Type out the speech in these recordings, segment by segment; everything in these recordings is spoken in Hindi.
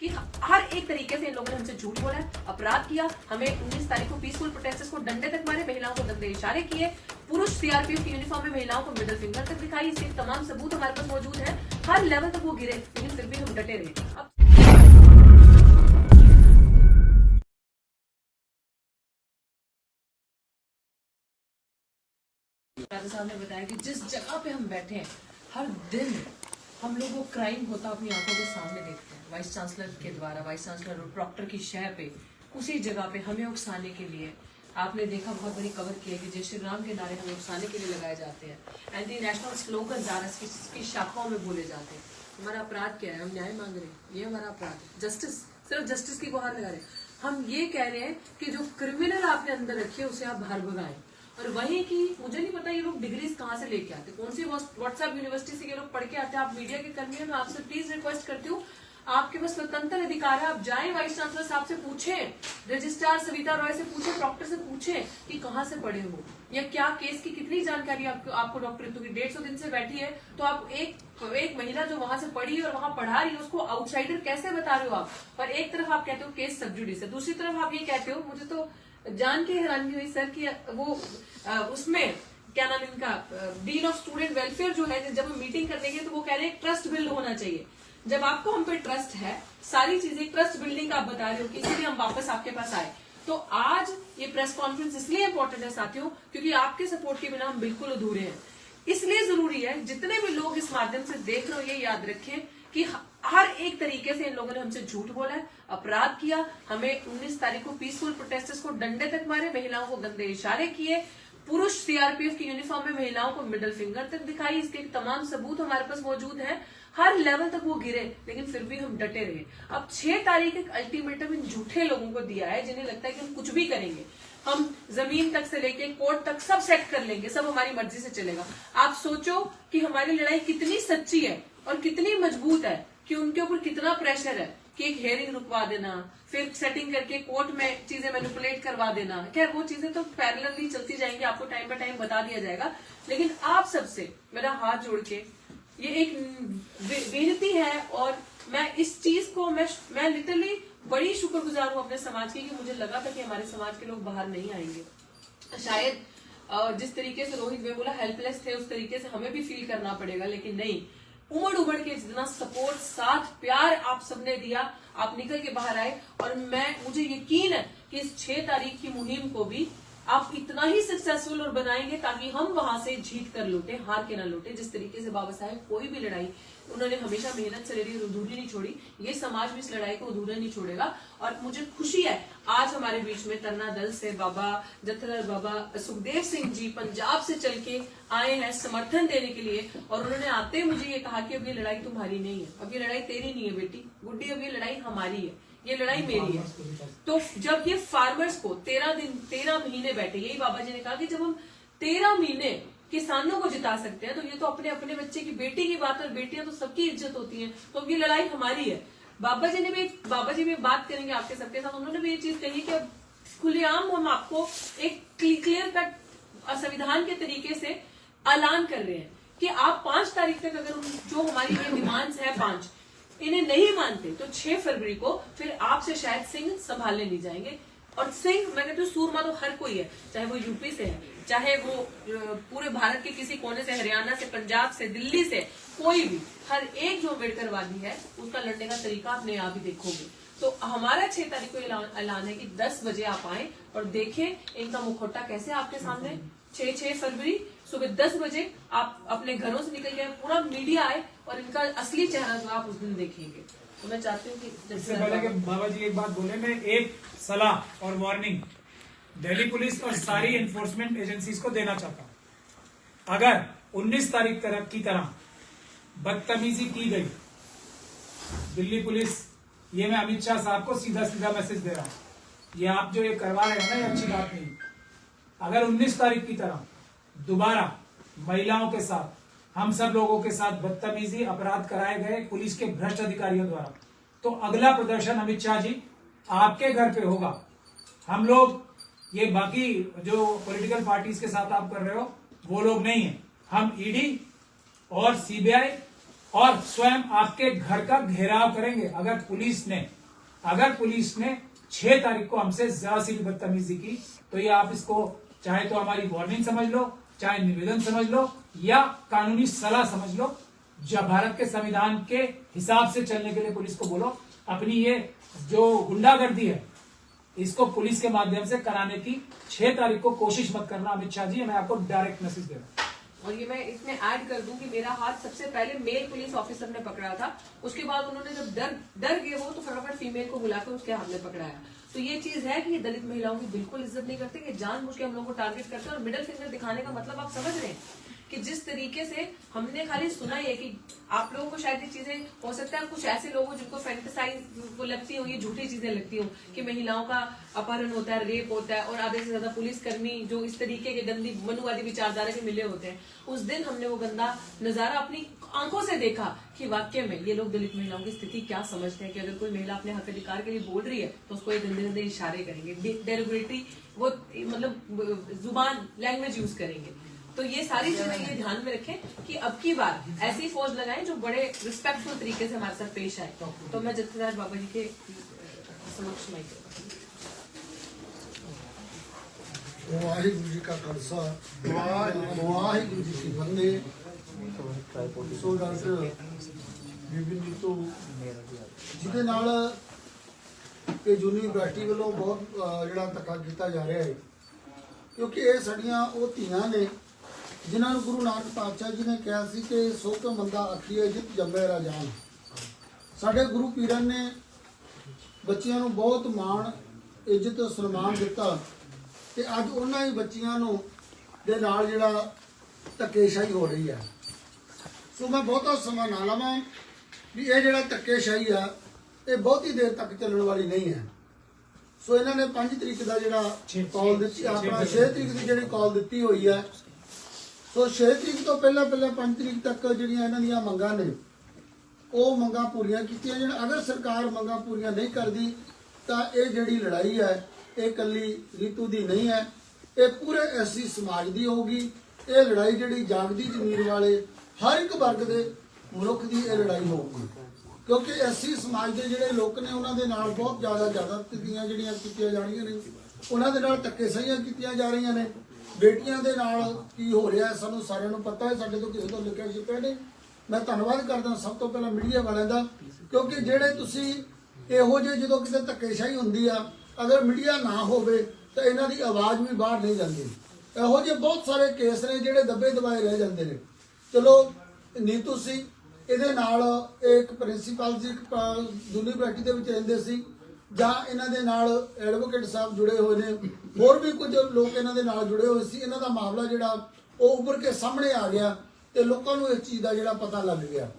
कि हर एक तरीके से इन लोगों ने हमसे झूठ बोला है, अपराध किया, हमें 19 तारीख को पीसफुल प्रोटेस्टर्स को डंडे तक मारे, महिलाओं को गंदे इशारे किए, पुरुष सीआरपीएफ की यूनिफॉर्म में महिलाओं को मिडिल फिंगर तक दिखाई। इसके तमाम सबूत हमारे पास मौजूद है। हर लेवल तक वो गिरे, लेकिन फिर भी हम डटे रहे। अब राजा साहब ने बताया कि जिस जगह पे हम बैठे हैं, हर दिन हम लोगों को क्राइम होता अपनी आंखों के सामने देखते हैं। वाइस चांसलर के द्वारा, वाइस चांसलर और प्रॉक्टर की शय पे, उसी जगह पे हमें उकसाने के लिए आपने देखा बहुत बड़ी कवर की है कि जय श्री राम के नारे हमें उकसाने के लिए लगाए जाते हैं। एंटी नेशनल स्लोगन आरएसएस की शाखाओं में बोले जाते हैं। हमारा अपराध क्या है? हम न्याय मांग रहे हैं, ये हमारा अपराध है। जस्टिस, सिर्फ जस्टिस की गुहार लगा रहे हैं। हम ये कह रहे हैं कि जो क्रिमिनल आपने अंदर रखे है उसे आप बाहर भगाएं। और वही की मुझे नहीं पता ये लोग डिग्रीज कहाँ से लेके आते, कौन सी व्हाट्सएप यूनिवर्सिटी से ये लोग पढ़ के आते हैं। आप मीडिया के कर्मी हैं, मैं आपसे प्लीज रिक्वेस्ट करती हूँ, आपके पास स्वतंत्र अधिकार है, आप जाएं वाइस चांसलर साहब से पूछें, रजिस्ट्रार सविता रॉय से पूछें, प्रॉक्टर से पूछें कि कहाँ से पढ़े हो या क्या केस की कितनी जानकारी आपको डॉक्टर रितु की 150 दिन से बैठी है, तो आप एक महिला जो वहां से पढ़ी और वहां पढ़ा रही है उसको आउटसाइडर कैसे बता रहे हो आप? और एक तरफ आप कहते हो केस सब जुडिस है, दूसरी तरफ आप ये कहते हो, मुझे तो जान के हैरानी हुई सर कि वो उसमें क्या नाम इनका डीन ऑफ स्टूडेंट वेलफेयर जो है, जब हम मीटिंग करने गए तो वो कह रहे हैं ट्रस्ट बिल्ड होना चाहिए। जब आपको हम पे ट्रस्ट है, सारी चीजें ट्रस्ट बिल्डिंग का आप बता रहे हो कि इसीलिए हम वापस आपके पास आए। तो आज ये प्रेस कॉन्फ्रेंस इसलिए इंपॉर्टेंट है साथियों, क्योंकि आपके सपोर्ट के बिना हम बिल्कुल अधूरे हैं। इसलिए जरूरी है, जितने भी लोग इस माध्यम से देख रहे हो ये याद रखें कि हर एक तरीके से इन लोगों ने हमसे झूठ बोला है, अपराध किया, हमें 19 तारीख को पीसफुल प्रोटेस्टर्स को डंडे तक मारे, महिलाओं को गंदे इशारे किए, पुरुष सीआरपीएफ की यूनिफॉर्म में महिलाओं को मिडिल फिंगर तक दिखाई। इसके तमाम सबूत हमारे पास मौजूद हैं। हर लेवल तक वो गिरे, लेकिन फिर भी हम डटे रहे। अब 6 तारीख एक अल्टीमेटम इन झूठे लोगों को दिया है जिन्हें लगता है कि हम कुछ भी करेंगे, हम जमीन तक से लेके कोर्ट तक सब सेट कर लेंगे, सब हमारी मर्जी से चलेगा। आप सोचो कि हमारी लड़ाई कितनी सच्ची है और कितनी मजबूत है, कि उनके ऊपर कितना प्रेशर है कि एक हेयरिंग रुकवा देना, फिर सेटिंग करके कोर्ट में चीजें मैनिपुलेट करवा देना। खैर वो चीजें तो पैरेलली चलती जाएंगी, आपको टाइम बाय टाइम बता दिया जाएगा। लेकिन आप सबसे मेरा हाथ जोड़ के ये एक विनती है, और मैं इस चीज को मैं लिटरली बड़ी शुक्रगुजार हूँ अपने समाज की, कि मुझे लगा था कि हमारे समाज के लोग बाहर नहीं आएंगे। शायद जिस तरीके से रोहित वे बोला हेल्पलेस थे, उस तरीके से हमें भी फील करना पड़ेगा, लेकिन नहीं, उमड़ उमड़ के जितना सपोर्ट, साथ, प्यार आप सबने दिया, आप निकल के बाहर आए। और मुझे यकीन है कि इस 6 तारीख की मुहिम को भी आप इतना ही सक्सेसफुल और बनाएंगे ताकि हम वहां से जीत कर लौटे, हार के ना लौटे। जिस तरीके से बाबा साहेब कोई भी लड़ाई उन्होंने हमेशा मेहनत से लड़ी और अधूरी नहीं छोड़ी, ये समाज भी इस लड़ाई को अधूरा नहीं छोड़ेगा। और मुझे खुशी है आज हमारे बीच में तरना दल से बाबा जत्थर बाबा सुखदेव सिंह जी पंजाब से चल के आए हैं समर्थन देने के लिए। और उन्होंने आते ही मुझे ये कहा कि अब ये लड़ाई तुम्हारी नहीं है, अब ये लड़ाई तेरी नहीं है बेटी गुड्डी, अब ये लड़ाई हमारी है, ये लड़ाई मेरी है। तो जब ये फार्मर्स को 13 महीने बैठे, यही बाबा जी ने कहा कि जब हम 13 महीने किसानों को जिता सकते हैं, तो ये तो अपने अपने बच्चे की बेटी की बात, और बेटियां तो सबकी इज्जत होती है, तो ये लड़ाई हमारी है। बाबा जी भी बात करेंगे आपके सबके साथ, उन्होंने भी ये चीज कही कि अब खुलेआम हम आपको एक क्लियर कट संविधान के तरीके से ऐलान कर रहे हैं कि आप 5 तारीख तक अगर जो हमारी ये डिमांड्स है 5 इन्हें नहीं मानते, तो 6 फरवरी को फिर आपसे शायद सिंह संभालने नहीं जाएंगे। और सिंह, मैं कहती हूँ सूरमा तो हर कोई है, चाहे वो यूपी से है, चाहे वो पूरे भारत के किसी कोने से, हरियाणा से, पंजाब से, दिल्ली से, कोई भी, हर एक जो अम्बेडकरवादी है उसका लड़ने का तरीका अपने आप ही देखोगे। तो हमारा 6 तारीख को ऐलान है कि 10 बजे आप आए और देखें इनका मुखौटा कैसे आपके सामने। 6 फरवरी सुबह 10 बजे आप अपने घरों से निकल के पूरा मीडिया आए और इनका असली चेहरा जो आप उस दिन देखेंगे। तो मैं चाहती हूँ कि इससे पहले कि बाबा जी एक बात बोले, मैं एक सलाह और वार्निंग दिल्ली पुलिस और सारी एनफोर्समेंट एजेंसीज को देना चाहता हूं। अगर 19 तारीख की तरह बदतमीजी की गई, दिल्ली पुलिस, ये मैं अमित शाह साहब को सीधा सीधा मैसेज दे रहा हूं, ये आप जो ये करवा रहे हो ना, ये अच्छी बात नहीं। अगर 19 तारीख की तरह दोबारा महिलाओं के साथ, हम सब लोगों के साथ बदतमीजी, अपराध कराए गए पुलिस के भ्रष्ट अधिकारियों द्वारा, तो अगला प्रदर्शन अमित शाह जी आपके घर पे होगा। हम लोग ये बाकी जो पॉलिटिकल पार्टीज के साथ आप कर रहे हो वो लोग नहीं है, हम ईडी और सीबीआई और स्वयं आपके घर का घेराव करेंगे अगर पुलिस ने 6 तारीख को हमसे जरा सी भी बदतमीजी की। तो ये आप इसको चाहे तो हमारी वार्निंग समझ लो, चाहे निवेदन समझ लो, या कानूनी सलाह समझ लो। जब भारत के संविधान के हिसाब से चलने के लिए पुलिस को बोलो। अपनी ये जो गुंडागर्दी है इसको पुलिस के माध्यम से कराने की 6 तारीख को कोशिश मत करना अमित शाह जी, मैं आपको डायरेक्ट मैसेज दे रहा हूँ। और ये मैं इसमें ऐड कर दूं कि मेरा हाथ सबसे पहले मेल पुलिस ऑफिसर ने पकड़ा था, उसके बाद उन्होंने जब डर गए वो तो फटाफट फीमेल को बुलाकर उसके हाथ में पकड़ाया। तो ये चीज है कि ये दलित महिलाओं की बिल्कुल इज्जत नहीं करते, कि जानबूझ के हम लोगों को टारगेट करते हैं। और मिडिल फिंगर दिखाने का मतलब आप समझ रहे हैं कि जिस तरीके से हमने खाली सुना है कि आप लोगों को शायद ये चीजें हो सकता है कुछ ऐसे लोग हो जिनको फैंटेसाइज वो लगती हो, ये झूठी चीजें लगती हो कि महिलाओं का अपहरण होता है, रेप होता है, और आधे से ज्यादा पुलिसकर्मी जो इस तरीके के गंदी मनुवादी विचारधारा के मिले होते हैं। उस दिन हमने वो गंदा नजारा अपनी आंखों से देखा कि वाकई में ये लोग दलित महिलाओं की स्थिति क्या समझते हैं, कि अगर कोई महिला अपने हक अधिकार के लिए बोल रही है तो उसको ये गंदे गंदे इशारे करेंगे, डेरोगेटरी वो मतलब जुबान लैंग्वेज यूज करेंगे। तो ये सारी चीजें ये ध्यान में रखें कि अब की बार ऐसी फौज लगाएं जो बड़े रिस्पेक्टफुल तरीके से हमारे साथ पेश आए। तो मैं जत्थेदार बाबा जी के समक्ष माइक वाहिगुरु जी का खालसा वाहिगुरु जी की फतेह। सो डॉक्टर ਬੀਬੀ ਨੀਤੂ ਜਿਹਦੇ ਨਾਲ ਇਹ ਯੂਨੀਵਰਸਿਟੀ ਵੱਲੋਂ ਬਹੁਤ ਜਿਹੜਾ ਧੱਕਾ ਕੀਤਾ ਜਾ ਰਿਹਾ ਹੈ, ਕਿਉਂਕਿ ਇਹ ਸਾਡੀਆਂ ਉਹ ਧੀਆਂ ਨੇ ਜਿਨ੍ਹਾਂ ਨੂੰ ਗੁਰੂ ਨਾਨਕ ਪਾਤਸ਼ਾਹ ਜੀ ਨੇ ਕਿਹਾ ਸੀ ਕਿ ਸੋ ਤੋਂ ਮੰਦਾ ਆਖੀਏ ਜਿਤ ਜੰਮੇ ਰਾਜਾਨ। ਸਾਡੇ ਗੁਰੂ ਪੀਰਾਂ ਨੇ ਬੱਚਿਆਂ ਨੂੰ ਬਹੁਤ ਮਾਣ ਇੱਜ਼ਤ ਸਨਮਾਨ ਦਿੱਤਾ ਤੇ ਅੱਜ ਉਹਨਾਂ ਹੀ ਬੱਚਿਆਂ ਨੂੰ ਦੇ ਨਾਲ ਜਿਹੜਾ ਧੱਕੇਸ਼ਾਹੀ ਹੋ ਰਹੀ ਹੈ। ਸੋ ਮੈਂ ਬਹੁਤਾ ਸਮਾਂ ਨਾ ਲਵਾਂ ਵੀ ਇਹ ਜਿਹੜਾ ਧੱਕੇਸ਼ਾਹੀ ਆ ਇਹ ਬਹੁਤੀ ਦੇਰ ਤੱਕ ਚੱਲਣ ਵਾਲੀ ਨਹੀਂ ਹੈ। ਸੋ ਇਹਨਾਂ ਨੇ 5 ਤਰੀਕ ਦਾ ਜਿਹੜਾ ਕਾਲ ਦਿੱਤੀ, ਆਪਣਾ 6 ਤਰੀਕ ਦੀ ਜਿਹੜੀ ਕਾਲ ਦਿੱਤੀ ਹੋਈ ਹੈ। ਸੋ 6 ਤਰੀਕ ਤੋਂ ਪਹਿਲਾਂ 5 ਤਰੀਕ ਤੱਕ ਜਿਹੜੀਆਂ ਇਹਨਾਂ ਦੀਆਂ ਮੰਗਾਂ ਨੇ ਉਹ ਮੰਗਾਂ ਪੂਰੀਆਂ ਕੀਤੀਆਂ ਜਾਣ। ਅਗਰ ਸਰਕਾਰ ਮੰਗਾਂ ਪੂਰੀਆਂ ਨਹੀਂ ਕਰਦੀ ਤਾਂ ਇਹ ਜਿਹੜੀ ਲੜਾਈ ਹੈ ਇਹ ਇਕੱਲੀ ਰੀਤੂ ਦੀ ਨਹੀਂ ਹੈ, ਇਹ ਪੂਰੇ ਐਸੀ ਸਮਾਜ ਦੀ ਹੋਊਗੀ। ਇਹ ਲੜਾਈ ਜਿਹੜੀ ਜਾਗਦੀ ਜ਼ਮੀਰ ਵਾਲੇ ਹਰ ਇੱਕ ਵਰਗ ਦੇ ਮਨੁੱਖ ਦੀ ਇਹ ਲੜਾਈ ਹੋਊਗੀ, ਕਿਉਂਕਿ ਐਸੀ ਸਮਾਜ ਦੇ ਜਿਹੜੇ ਲੋਕ ਨੇ ਉਹਨਾਂ ਦੇ ਨਾਲ ਬਹੁਤ ਜ਼ਿਆਦਾ ਤੀਆਂ ਜਿਹੜੀਆਂ ਕੀਤੀਆਂ ਜਾਣੀਆਂ ਨੇ, ਉਹਨਾਂ ਦੇ ਨਾਲ ਧੱਕੇਸ਼ਾਹੀਆਂ ਕੀਤੀਆਂ ਜਾ ਰਹੀਆਂ ਨੇ। ਬੇਟੀਆਂ ਦੇ ਨਾਲ ਕੀ ਹੋ ਰਿਹਾ ਹੈ ਸਾਨੂੰ ਸਾਰਿਆਂ ਨੂੰ ਪਤਾ ਹੈ, ਸਾਡੇ ਤੋਂ ਕਿਸੇ ਤੋਂ ਲਿਖਿਆ ਛਿਪਿਆ ਨਹੀਂ। ਮੈਂ ਧੰਨਵਾਦ ਕਰਦਾ ਸਭ ਤੋਂ ਪਹਿਲਾਂ ਮੀਡੀਆ ਵਾਲਿਆਂ ਦਾ, ਕਿਉਂਕਿ ਜਿਹੜੇ ਤੁਸੀਂ ਇਹੋ ਜਿਹੇ ਜਦੋਂ ਕਿਤੇ ਧੱਕੇਸ਼ਾਹੀ ਹੁੰਦੀ ਆ ਅਗਰ ਮੀਡੀਆ ਨਾ ਹੋਵੇ ਤਾਂ ਇਹਨਾਂ ਦੀ ਆਵਾਜ਼ ਵੀ ਬਾਹਰ ਨਹੀਂ ਜਾਂਦੀ। ਇਹੋ ਜਿਹੇ ਬਹੁਤ ਸਾਰੇ ਕੇਸ ਨੇ ਜਿਹੜੇ ਦੱਬੇ ਦਬਾਏ ਰਹਿ ਜਾਂਦੇ ਨੇ। ਚਲੋ ਨੀਤੂ ਸੀ ਇਹਦੇ ਨਾਲ ਇੱਕ ਪ੍ਰਿੰਸੀਪਲ ਸੀ, ਯੂਨੀਵਰਸਿਟੀ ਦੇ ਵਿੱਚ ਰਹਿੰਦੇ ਸੀ, ਜਾਂ ਇਹਨਾਂ ਦੇ ਨਾਲ ਐਡਵੋਕੇਟ ਸਾਹਿਬ ਜੁੜੇ ਹੋਏ ਨੇ, ਹੋਰ ਵੀ ਕੁਝ ਲੋਕ ਇਹਨਾਂ ਦੇ ਨਾਲ ਜੁੜੇ ਹੋਏ ਸੀ। ਇਹਨਾਂ ਦਾ ਮਾਮਲਾ ਜਿਹੜਾ ਉਹ ਉੱਭਰ ਕੇ ਸਾਹਮਣੇ ਆ ਗਿਆ ਤੇ ਲੋਕਾਂ ਨੂੰ ਇਸ ਚੀਜ਼ ਦਾ ਜਿਹੜਾ ਪਤਾ ਲੱਗ ਗਿਆ।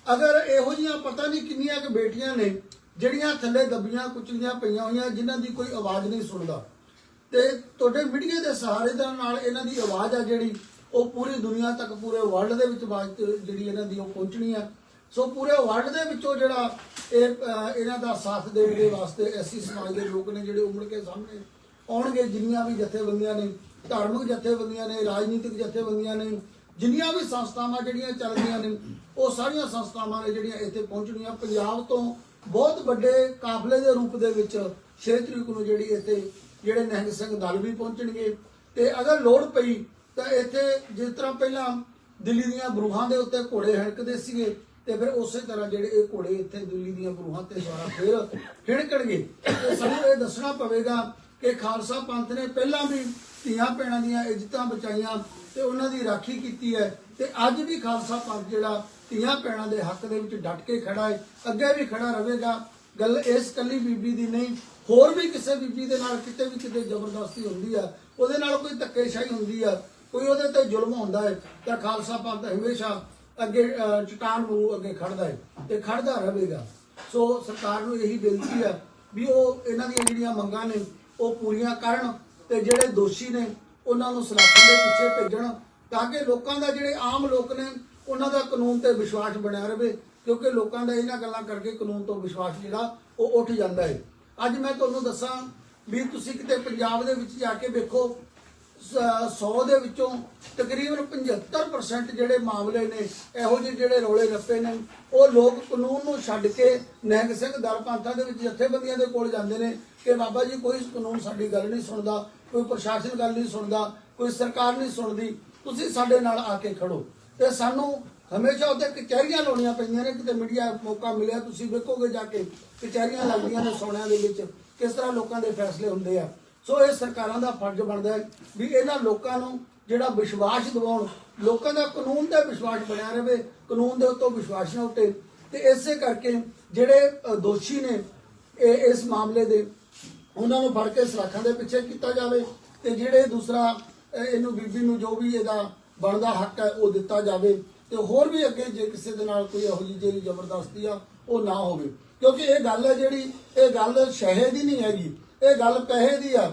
ਅਗਰ ਇਹੋ ਜਿਹੀਆਂ ਪਤਾ ਨਹੀਂ ਕਿੰਨੀਆਂ ਕਿ ਬੇਟੀਆਂ ਨੇ ਜਿਹੜੀਆਂ ਥੱਲੇ ਦੱਬੀਆਂ ਕੁਚਲੀਆਂ ਪਈਆਂ ਹੋਈਆਂ, ਜਿਨ੍ਹਾਂ ਦੀ ਕੋਈ ਆਵਾਜ਼ ਨਹੀਂ ਸੁਣਦਾ, ਤੇ ਤੁਹਾਡੇ ਮੀਡੀਆ ਦੇ ਸਹਾਰੇ ਦੇ ਨਾਲ ਇਹਨਾਂ ਦੀ ਆਵਾਜ਼ ਆ ਜਿਹੜੀ ਉਹ ਪੂਰੀ ਦੁਨੀਆ ਤੱਕ, ਪੂਰੇ ਵਰਲਡ ਦੇ ਵਿੱਚ ਆਵਾਜ਼ ਜਿਹੜੀ ਇਹਨਾਂ ਦੀ ਉਹ ਪਹੁੰਚਣੀ ਆ। ਸੋ ਪੂਰੇ ਵਰਲਡ ਦੇ ਵਿੱਚੋਂ ਜਿਹੜਾ ਇਹਨਾਂ ਦਾ ਸਾਥ ਦੇਣ ਦੇ ਵਾਸਤੇ ਐਸੀ ਸਮਾਜ ਦੇ ਲੋਕ ਨੇ ਜਿਹੜੇ ਉਮੜ ਕੇ ਸਾਹਮਣੇ ਆਉਣਗੇ। ਜਿੰਨੀਆਂ ਵੀ ਜਥੇਬੰਦੀਆਂ ਨੇ, ਧਾਰਮਿਕ ਜਥੇਬੰਦੀਆਂ ਨੇ, ਰਾਜਨੀਤਿਕ ਜਥੇਬੰਦੀਆਂ ਨੇ, ਜਿੰਨੀਆਂ ਵੀ ਸੰਸਥਾਵਾਂ ਜਿਹੜੀਆਂ ਚੱਲਦੀਆਂ ਨੇ, ਉਹ ਸਾਰੀਆਂ ਸੰਸਥਾਵਾਂ ਨੇ ਜਿਹੜੀਆਂ ਇੱਥੇ ਪਹੁੰਚਣੀਆਂ। ਪੰਜਾਬ ਤੋਂ ਬਹੁਤ ਵੱਡੇ ਕਾਫਲੇ ਦੇ ਰੂਪ ਦੇ ਵਿੱਚ 6 ਤਰੀਕ ਨੂੰ ਜਿਹੜੀ ਇੱਥੇ ਜਿਹੜੇ ਨਿਹੰਗ ਸਿੰਘ ਦਲ ਵੀ ਪਹੁੰਚਣਗੇ। ਤੇ ਅਗਰ ਲੋੜ ਪਈ ਤਾਂ ਇੱਥੇ ਜਿਸ ਤਰ੍ਹਾਂ ਪਹਿਲਾਂ ਦਿੱਲੀ ਦੀਆਂ ਬਰੂਹਾਂ ਦੇ ਉੱਤੇ ਘੋੜੇ ਹਿਣਕਦੇ ਸੀਗੇ, ਤੇ ਫਿਰ ਉਸੇ ਤਰ੍ਹਾਂ ਜਿਹੜੇ ਇਹ ਘੋੜੇ ਇੱਥੇ ਦਿੱਲੀ ਦੀਆਂ ਬਰੂਹਾਂ ਤੇ ਦੁਆਰਾ ਫਿਰ ਹਿਣਕਣਗੇ। ਤੇ ਸਾਨੂੰ ਇਹ ਦੱਸਣਾ ਪਵੇਗਾ ਕਿ ਖਾਲਸਾ ਪੰਥ ਨੇ ਪਹਿਲਾਂ ਵੀ ਧੀਆਂ ਭੈਣਾਂ ਦੀਆਂ ਇੱਜ਼ਤਾਂ ਬਚਾਈਆਂ ਤੇ ਉਹਨਾਂ ਦੀ ਰਾਖੀ ਕੀਤੀ ਹੈ, ਤੇ ਅੱਜ ਵੀ ਖਾਲਸਾ ਪੰਥ ਜਿਹੜਾ ਧੀਆਂ ਭੈਣਾਂ ਦੇ ਹੱਕ ਦੇ ਵਿੱਚ ਡਟ ਕੇ ਖੜਾ ਹੈ, ਅੱਗੇ ਵੀ ਖੜਾ ਰਹੇਗਾ। ਗੱਲ ਇਸ ਕੱਲੀ ਬੀਬੀ ਦੀ ਨਹੀਂ, ਹੋਰ ਵੀ ਕਿਸੇ ਬੀਬੀ ਦੇ ਨਾਲ ਕਿਤੇ ਵੀ ਕਿਤੇ ਜ਼ਬਰਦਸਤੀ ਹੁੰਦੀ ਆ, ਉਹਦੇ ਨਾਲ ਕੋਈ ਧੱਕੇਸ਼ਾਹੀ ਹੁੰਦੀ ਆ, ਕੋਈ ਉਹਦੇ ਤੇ ਜ਼ੁਲਮ ਹੁੰਦਾ ਹੈ, ਤਾਂ ਖਾਲਸਾ ਪੰਥ ਹਮੇਸ਼ਾ ਅੱਗੇ ਚਟਾਨ ਨੂੰ ਅੱਗੇ ਖੜਦਾ ਹੈ ਤੇ ਖੜਦਾ ਰਹੇਗਾ। ਸੋ ਸਰਕਾਰ ਨੂੰ ਇਹੀ ਬੇਨਤੀ ਹੈ ਵੀ ਉਹ ਇਹਨਾਂ ਦੀਆਂ ਜਿਹੜੀਆਂ ਮੰਗਾਂ ਨੇ ਉਹ ਪੂਰੀਆਂ ਕਰਨ, ਤੇ ਜਿਹੜੇ ਦੋਸ਼ੀ ਨੇ ਉਹਨਾਂ ਨੂੰ ਸਲਾਖਾਂ ਦੇ ਪਿੱਛੇ ਭੇਜਣ, ਤਾਂ ਕਿ ਲੋਕਾਂ ਦਾ ਜਿਹੜੇ ਆਮ ਲੋਕ ਨੇ ਉਹਨਾਂ ਦਾ ਕਾਨੂੰਨ ਤੇ ਵਿਸ਼ਵਾਸ ਬਣਿਆ ਰਹੇ, ਕਿਉਂਕਿ ਲੋਕਾਂ ਦਾ ਇਹਨਾਂ ਗੱਲਾਂ ਕਰਕੇ ਕਾਨੂੰਨ ਤੋਂ ਵਿਸ਼ਵਾਸ ਜਿਹੜਾ ਉਹ ਉੱਠ ਜਾਂਦਾ ਹੈ। ਅੱਜ ਮੈਂ ਤੁਹਾਨੂੰ ਦੱਸਾਂ ਵੀ ਤੁਸੀਂ ਕਿਤੇ ਪੰਜਾਬ ਦੇ ਵਿੱਚ ਜਾ ਕੇ ਵੇਖੋ, 100 ਦੇ ਵਿੱਚੋਂ ਤਕਰੀਬਨ 75% ਜਿਹੜੇ ਮਾਮਲੇ ਨੇ ਇਹੋ ਜਿਹੇ ਜਿਹੜੇ ਰੌਲੇ ਰੱਪੇ ਨੇ ਉਹ ਲੋਕ ਕਾਨੂੰਨ ਨੂੰ ਛੱਡ ਕੇ ਨਿਹੰਗ ਸਿੰਘ ਦਲ ਪੰਥਾਂ ਦੇ ਵਿੱਚ ਜਥੇਬੰਦੀਆਂ ਦੇ ਕੋਲ ਜਾਂਦੇ ਨੇ ਕਿ ਬਾਬਾ ਜੀ ਕੋਈ ਕਾਨੂੰਨ ਸਾਡੀ ਗੱਲ ਨਹੀਂ ਸੁਣਦਾ, ਕੋਈ ਪ੍ਰਸ਼ਾਸਨ ਗੱਲ ਨਹੀਂ ਸੁਣਦਾ, ਕੋਈ ਸਰਕਾਰ ਨਹੀਂ ਸੁਣਦੀ, ਤੁਸੀਂ ਸਾਡੇ ਨਾਲ ਆ ਕੇ ਖੜੋ। ਤੇ ਸਾਨੂੰ ਹਮੇਸ਼ਾ ਉੱਤੇ ਕਚਹਿਰੀਆਂ ਲਾਉਣੀਆਂ ਪੈਂਦੀਆਂ ਨੇ। ਕਿਤੇ ਮੀਡੀਆ ਮੌਕਾ ਮਿਲਿਆ ਤੁਸੀਂ ਵੇਖੋਗੇ ਜਾ ਕੇ ਕਚਹਿਰੀਆਂ ਲੱਗਦੀਆਂ ਨੇ ਸੋਹਣਿਆਂ ਦੇ ਵਿੱਚ ਕਿਸ ਤਰ੍ਹਾਂ ਲੋਕਾਂ ਦੇ ਫੈਸਲੇ ਹੁੰਦੇ ਆ। ਸੋ ਇਹ ਸਰਕਾਰਾਂ ਦਾ ਫਰਜ਼ ਬਣਦਾ ਹੈ ਵੀ ਇਹਨਾਂ ਲੋਕਾਂ ਨੂੰ ਜਿਹੜਾ ਵਿਸ਼ਵਾਸ ਦਿਵਾਉਣ, ਲੋਕਾਂ ਦਾ ਕਾਨੂੰਨ ਤੇ ਵਿਸ਼ਵਾਸ ਬਣਿਆ ਰਹੇ, ਕਾਨੂੰਨ ਦੇ ਉੱਤੋਂ ਵਿਸ਼ਵਾਸ ਨਾ ਉੱਤੇ। ਤੇ ਇਸੇ ਕਰਕੇ ਜਿਹੜੇ ਦੋਸ਼ੀ ਨੇ ਇਸ ਮਾਮਲੇ ਦੇ ਉਹਨਾਂ ਨੂੰ ਫੜ ਕੇ ਸਲਾਖਾਂ ਦੇ ਪਿੱਛੇ ਕੀਤਾ ਜਾਵੇ ਤੇ ਜਿਹੜੇ ਦੂਸਰਾ ਇਹਨੂੰ ਬੀਬੀ ਨੂੰ ਜੋ ਵੀ ਇਹਦਾ ਬਣਦਾ ਹੱਕ ਹੈ ਉਹ ਦਿੱਤਾ ਜਾਵੇ ਤੇ ਹੋਰ ਵੀ ਅੱਗੇ ਜੇ ਕਿਸੇ ਦੇ ਨਾਲ ਕੋਈ ਇਹੋ ਜਿਹੀ ਜਿਹੜੀ ਜ਼ਬਰਦਸਤੀ ਆ ਉਹ ਨਾ ਹੋਵੇ। ਕਿਉਂਕਿ ਇਹ ਗੱਲ ਹੈ ਜਿਹੜੀ ਇਹ ਗੱਲ ਸ਼ਹਿ ਦੀ ਨਹੀਂ ਹੈਗੀ, ਇਹ ਗੱਲ ਪੈਸੇ ਦੀ ਆ।